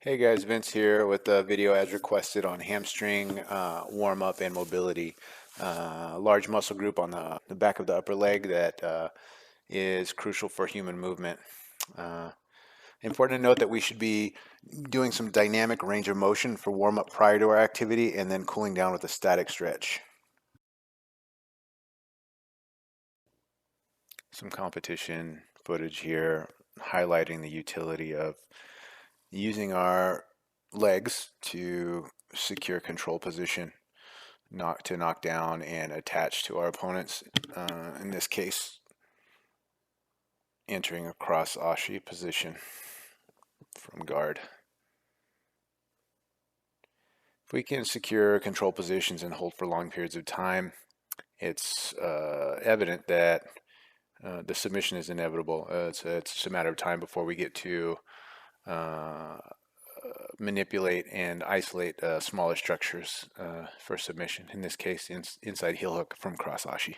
Hey guys, Vince here with the video as requested on hamstring warm-up and mobility. Large muscle group on the back of the upper leg that is crucial for human movement. Uh, Important to note that we should be doing some dynamic range of motion for warm-up prior to our activity and then cooling down with a static stretch. Some competition footage here highlighting the utility of using our legs to secure control position, knock down and attach to our opponents. In this case, entering a cross ashi position from guard. If we can secure control positions and hold for long periods of time, it's evident that the submission is inevitable. It's just a matter of time before we get to manipulate and isolate smaller structures for submission. In this case, inside heel hook from cross ashi.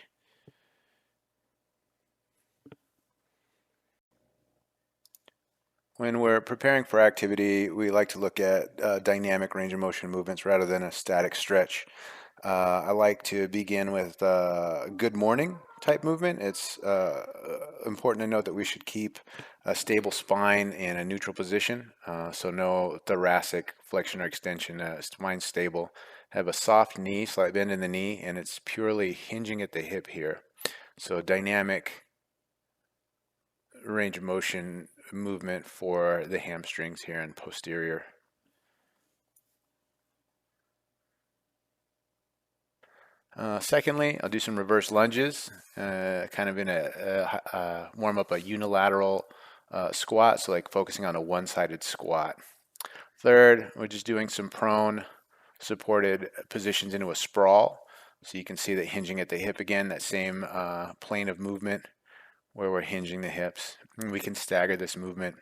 When we're preparing for activity, we like to look at dynamic range of motion movements rather than a static stretch. I like to begin with good morning type movement. It's important to note that we should keep a stable spine in a neutral position, so no thoracic flexion or extension, spine stable. Have a soft knee, slight bend in the knee, and it's purely hinging at the hip here. So dynamic range of motion movement for the hamstrings here and posterior. Secondly, I'll do some reverse lunges, kind of in warm up a unilateral squat, so like focusing on a one-sided squat. Third, we're just doing some prone supported positions into a sprawl, so you can see that hinging at the hip again, that same plane of movement where we're hinging the hips. And we can stagger this movement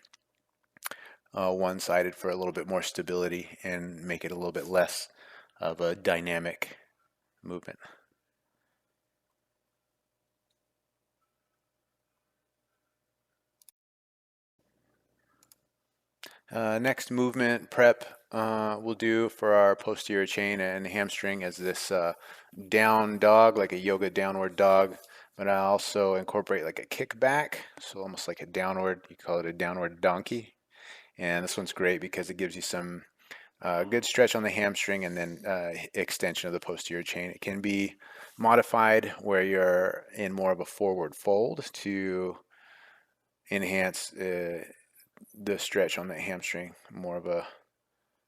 one-sided for a little bit more stability and make it a little bit less of a dynamic movement. Next movement prep we'll do for our posterior chain and hamstring is this down dog, like a yoga downward dog, but I also incorporate like a kickback, so almost like a downward, you call it a downward donkey. And this one's great because it gives you some good stretch on the hamstring and then extension of the posterior chain. It can be modified where you're in more of a forward fold to enhance the stretch on the hamstring, more of a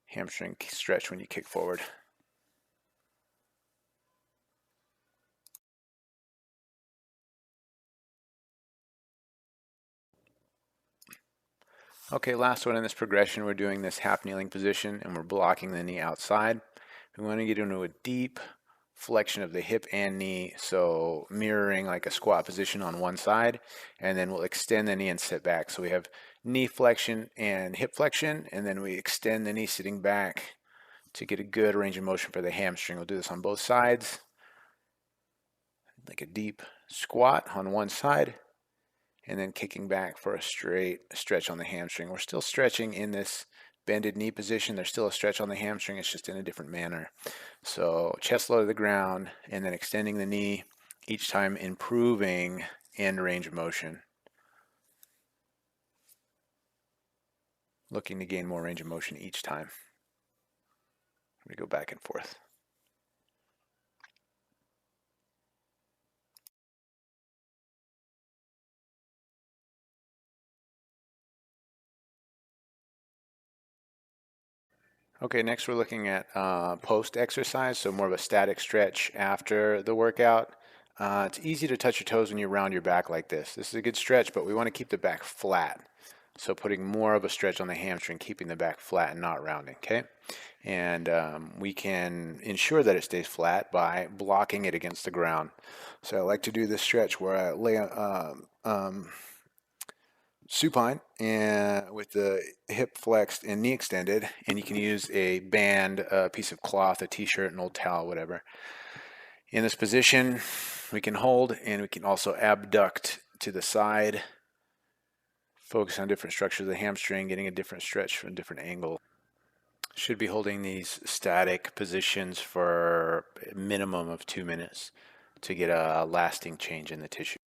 hamstring stretch when you kick forward. Okay, last one in this progression, we're doing this half kneeling position and we're blocking the knee outside. We want to get into a deep flexion of the hip and knee, so mirroring like a squat position on one side, and then we'll extend the knee and sit back. So we have knee flexion and hip flexion, and then we extend the knee sitting back to get a good range of motion for the hamstring. We'll do this on both sides, like a deep squat on one side, and then kicking back for a straight stretch on the hamstring. We're still stretching in this bended knee position. There's still a stretch on the hamstring, it's just in a different manner. So chest low to the ground and then extending the knee, each time improving end range of motion. Looking to gain more range of motion each time. We go back and forth. Okay, next we're looking at post exercise, so more of a static stretch after the workout. It's easy to touch your toes when you round your back like this. This is a good stretch, but we want to keep the back flat. So putting more of a stretch on the hamstring, keeping the back flat and not rounding, okay? And we can ensure that it stays flat by blocking it against the ground. So I like to do this stretch where I lay supine and with the hip flexed and knee extended, and you can use a band, a piece of cloth, a t-shirt, an old towel, whatever. In this position, we can hold and we can also abduct to the side, focus on different structures of the hamstring, getting a different stretch from a different angle. Should be holding these static positions for a minimum of 2 minutes to get a lasting change in the tissue.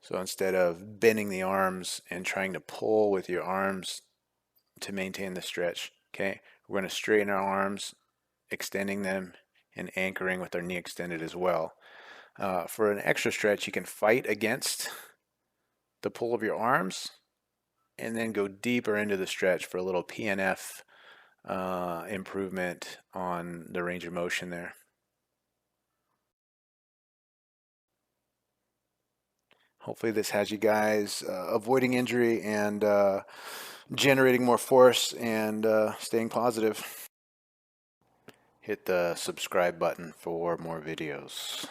So instead of bending the arms and trying to pull with your arms to maintain the stretch, okay, we're going to straighten our arms, extending them and anchoring with our knee extended as well. For an extra stretch, you can fight against the pull of your arms and then go deeper into the stretch for a little PNF improvement on the range of motion there. Hopefully this has you guys avoiding injury and generating more force and staying positive. Hit the subscribe button for more videos.